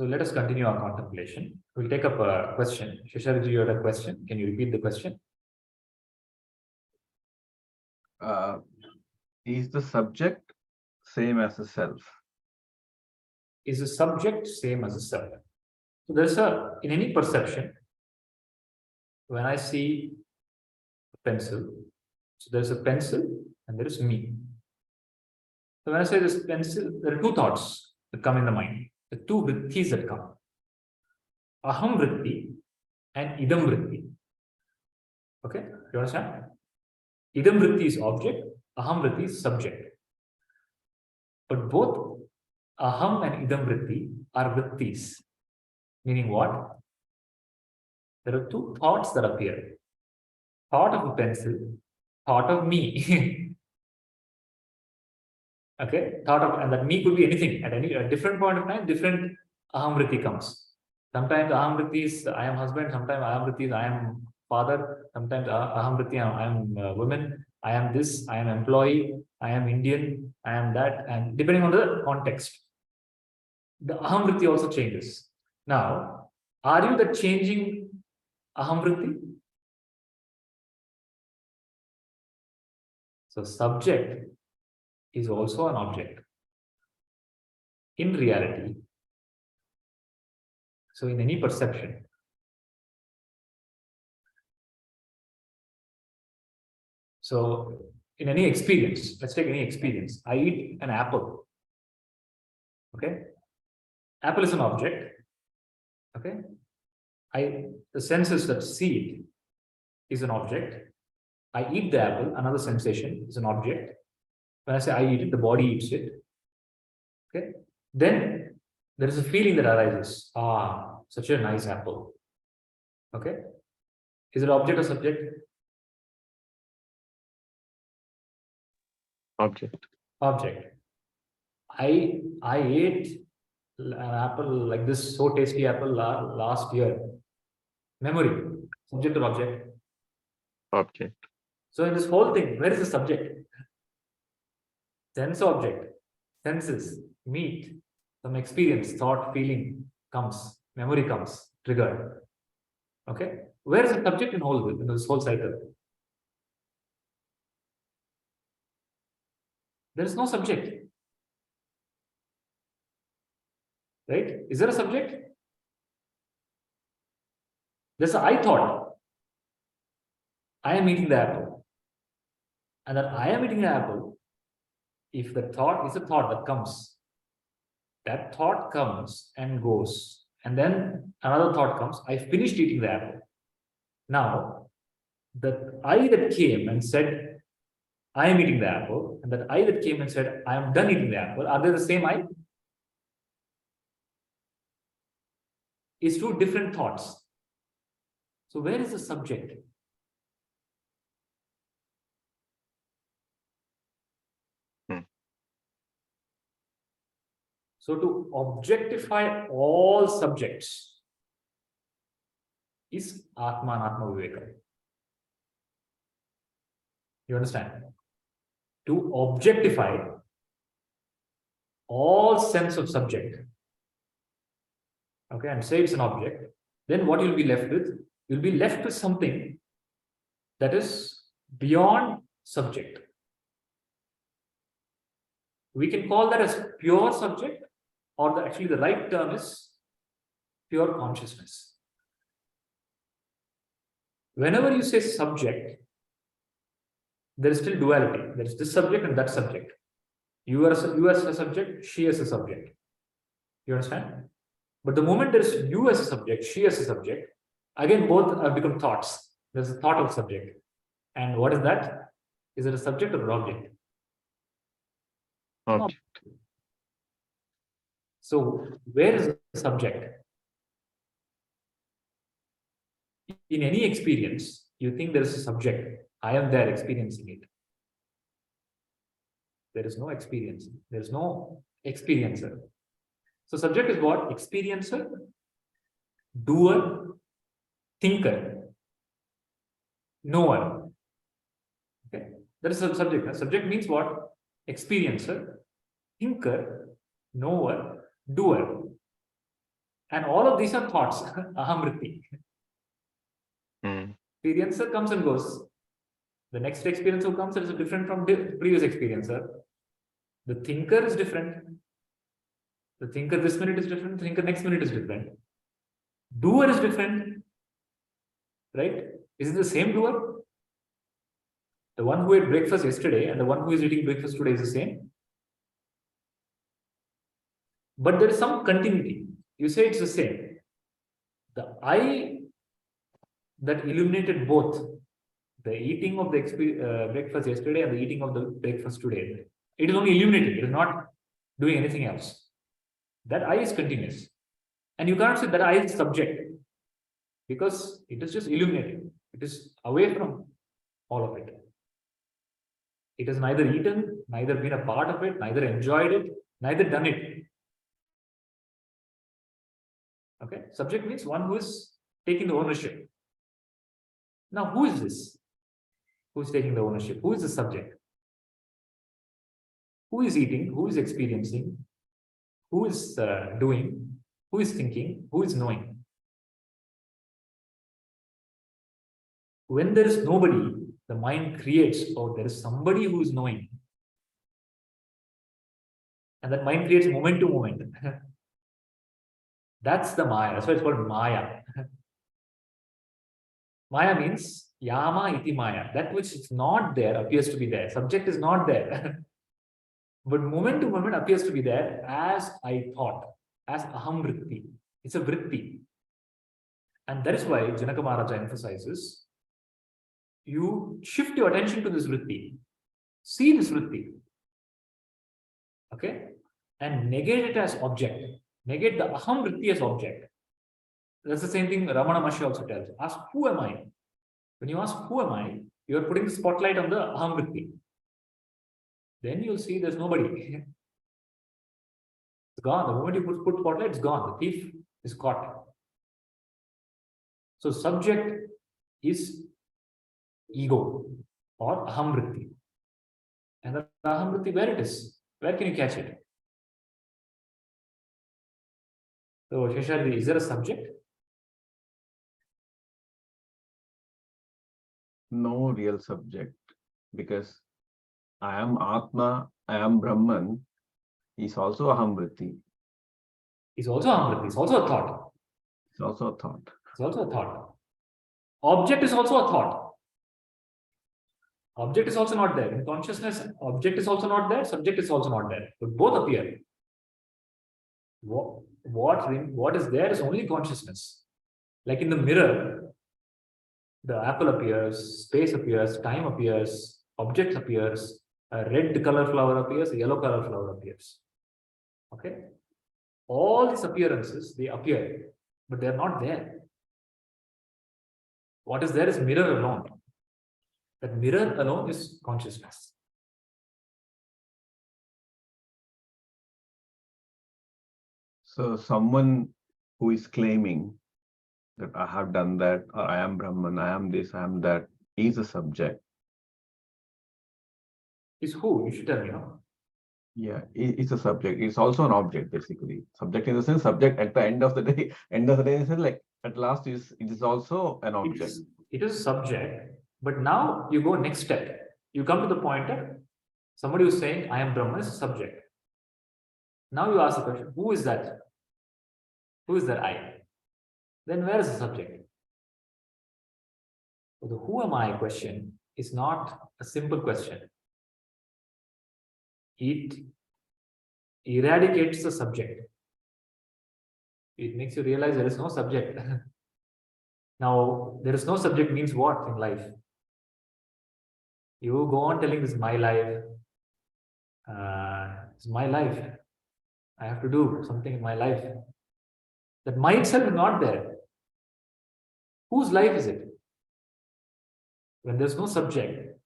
So let us continue our contemplation. We'll take up a question. Shasharji, you had a question. Can you repeat the question? Is the subject same as the self? Is the subject same as the self? So there's in any perception, when I see a pencil, so there's a pencil and there is me. So when I say this pencil, there are two thoughts that come in the mind, the two vrittis that come. Aham vritti and idam vritti. Okay, you understand? Idam vritti is object, aham vritti is subject. But both aham and idam vritti are vrittis. Meaning what? There are two thoughts that appear. Thought of a pencil, thought of me. Okay, thought of, and that me could be anything. At a different point of time, different aham vritti comes. Sometimes aham vritti is I am husband, sometimes aham vritti is I am father, sometimes aham vritti I am woman, I am this, I am employee, I am Indian, I am that, and depending on the context. The aham vritti also changes. Now, are you the changing aham vritti? So subject is also an object in reality. So in any perception, so in any experience, let's take any experience. I eat an apple. Okay, apple is an object. Okay, the senses that see it is an object. I eat the apple, another sensation is an object. When I say I eat it, the body eats it. Okay, then there is a feeling that arises. Ah, such a nice apple. Okay, is it object or subject? Object. Object. I ate an apple like this, so tasty apple last year. Memory, subject or object? Object. So in this whole thing, where is the subject? Sense object, senses, meet, some experience, thought, feeling comes, memory comes, triggered. Okay, where is the subject in this whole cycle? There is no subject. Right? Is there a subject? There's a I thought. I am eating the apple. And that I am eating the apple, if the thought is a thought that comes, that thought comes and goes. And then another thought comes, I finished eating the apple. Now, the I that came and said, I am eating the apple, and that I that came and said, I am done eating the apple, are they the same I? It's two different thoughts. So where is the subject? So to objectify all subjects is Atma and Atma Viveka. You understand? To objectify all sense of subject, okay, and say it's an object, then what you'll be left with? You'll be left with something that is beyond subject. We can call that as pure subject, or actually the right term is pure consciousness. Whenever you say subject, there is still duality. There is this subject and that subject. You as a subject, she as a subject. You understand? But the moment there is you as a subject, she as a subject, again both have become thoughts. There's a thought of subject. And what is that? Is it a subject or an object? Object. So where is the subject? In any experience, you think there is a subject. I am there experiencing it. There is no experience. There is no experiencer. So subject is what? Experiencer, doer, thinker, knower. Okay, that is a subject. A subject means what? Experiencer, thinker, knower, doer. And all of these are thoughts, ahamritti. Mm. Experiencer comes and goes. The next experience who comes is different from the previous experiencer. The thinker is different. The thinker this minute is different. The thinker next minute is different. Doer is different. Right? Is it the same doer? The one who ate breakfast yesterday and the one who is eating breakfast today is the same. But there is some continuity. You say it's the same. The I that illuminated both the eating of the breakfast yesterday and the eating of the breakfast today, it is only illuminating. It is not doing anything else. That I is continuous. And you can't say that I is subject because it is just illuminating. It is away from all of it. It has neither eaten, neither been a part of it, neither enjoyed it, neither done it. Okay, subject means one who is taking the ownership. Now, who is this? Who is taking the ownership? Who is the subject? Who is eating? Who is experiencing? Who is doing? Who is thinking? Who is knowing? When there is nobody, the mind creates, oh, there is somebody who is knowing. And that mind creates moment to moment. That's the Maya. That's why it's called Maya. Maya means Yama iti Maya. That which is not there appears to be there. Subject is not there. But moment to moment appears to be there as I thought, as aham vritti. It's a vritti. And that is why Janaka Maharaja emphasizes, you shift your attention to this vritti. See this vritti. Okay? And negate it as object. Negate the aham vritti as object. That's the same thing Ramana Maharishi also tells. Ask, who am I? When you ask, who am I? You are putting the spotlight on the aham vritti. Then you'll see there's nobody. It's gone. The moment you put spotlight, it's gone. The thief is caught. So subject is ego or aham vritti. And the aham vritti, where it is? Where can you catch it? So Sheshadri, is there a subject? No real subject, because I am Atma, I am Brahman, is also aham vritti. It's also aham vritti. It's also a thought. It's also a thought. It's also a thought. Object is also a thought. Object is also not there. In consciousness, object is also not there, subject is also not there. But both appear. What is there is only consciousness. Like in the mirror, the apple appears, space appears, time appears, object appears, a red color flower appears, a yellow color flower appears. Okay? All these appearances, they appear, but they are not there. What is there is mirror alone. That mirror alone is consciousness. So someone who is claiming that I have done that, or I am Brahman, I am this, I am that, is a subject. Is who? You should tell me, no? Yeah, it's a subject. It's also an object, basically. Subject in the sense, subject at the end of the day, in the sense, like at last it is also an object. It is a subject, but now you go next step. You come to the point that somebody who's saying, I am Brahman is a subject. Now you ask the question, who is that? Who is that I? Then where is the subject? So the who am I question is not a simple question. It eradicates the subject. It makes you realize there is no subject. Now, there is no subject means what in life? You go on telling this is my life. It's my life. I have to do something in my life. That my itself is not there. Whose life is it? When there's no subject,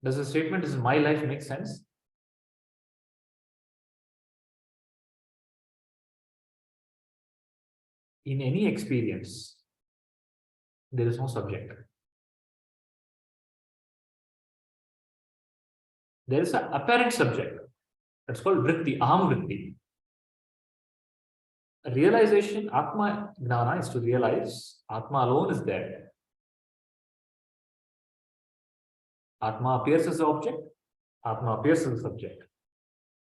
does the statement, this is my life, make sense? In any experience, there is no subject. There is an apparent subject. That's called vritti, aham vritti. realization, Atma Gnana is to realize Atma alone is there. Atma appears as the object, Atma appears as the subject.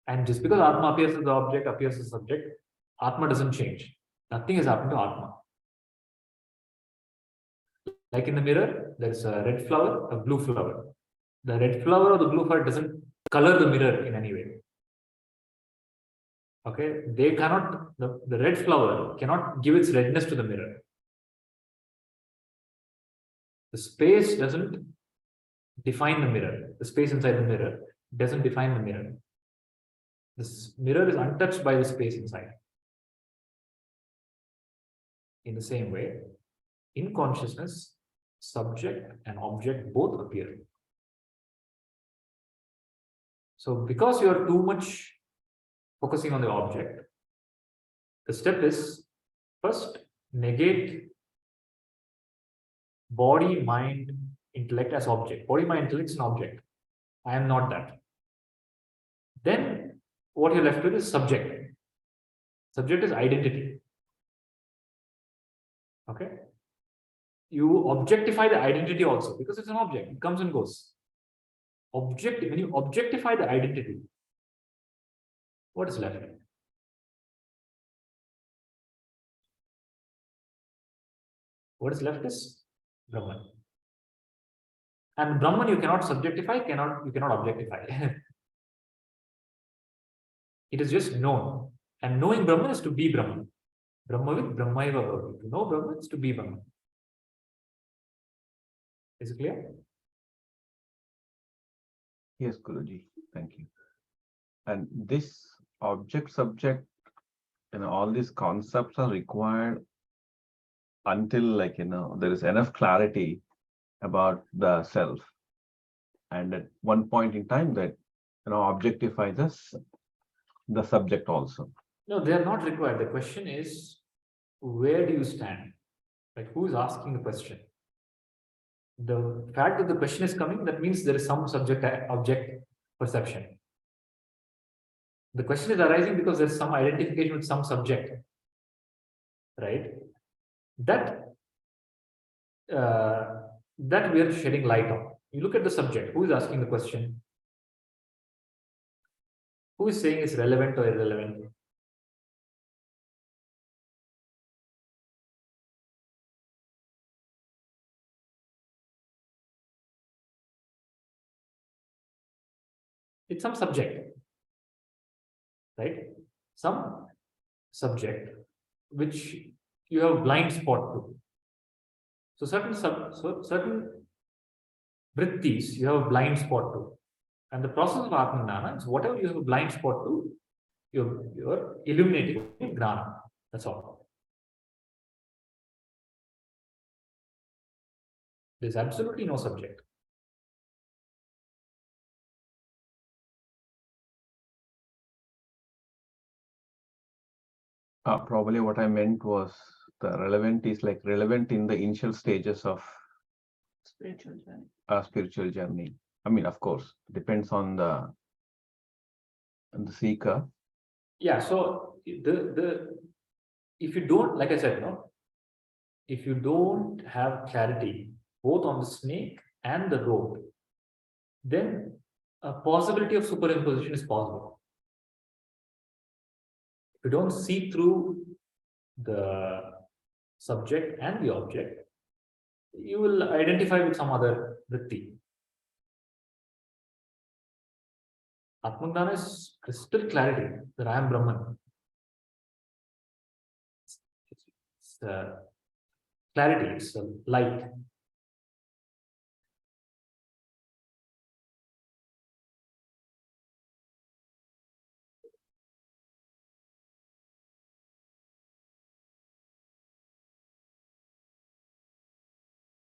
And just because Atma appears as the object, appears as the subject, Atma doesn't change. Nothing has happened to Atma. Like in the mirror, there's a red flower, a blue flower. The red flower or the blue flower doesn't color the mirror in any way. Okay, they cannot, the red flower cannot give its redness to the mirror. The space doesn't define the mirror. The space inside the mirror doesn't define the mirror. This mirror is untouched by the space inside. In the same way, in consciousness, subject and object both appear. So because you are too much focusing on the object, the step is first negate body, mind, intellect as object. Body, mind, intellect is an object. I am not that. Then what you're left with is subject. Subject is identity. Okay. You objectify the identity also because it's an object. It comes and goes. When you objectify the identity, what is left? What is left is Brahman. And Brahman you cannot subjectify, you cannot objectify. It is just known. And knowing Brahman is to be Brahman. Brahmavid Brahmaiva Bhavati. To know Brahman is to be Brahman. Is it clear? Yes, Guruji. Thank you. And this object subject, all these concepts are required until there is enough clarity about the self. And at one point in time that, objectify the subject also. No, they are not required. The question is, where do you stand? Like, who is asking the question? The fact that the question is coming, that means there is some subject-object perception. The question is arising because there's some identification with some subject, right? That we are shedding light on. You look at the subject. Who is asking the question? Who is saying it's relevant or irrelevant? It's some subject, right? Some subject which you have a blind spot to. So certain vrittis you have a blind spot to. And the process of Atmanana is whatever you have a blind spot to, you're illuminating Gnana. That's all. There's absolutely no subject. Probably what I meant was the relevant is like relevant in the initial stages of spiritual journey. I mean, of course, depends on the seeker. Yeah. So if you don't, like I said, if you don't have clarity both on the snake and the rope, then a possibility of superimposition is possible. If you don't see through the subject and the object, you will identify with some other vritti. Atmangnana is crystal clarity that I am Brahman. It's clarity, it's light.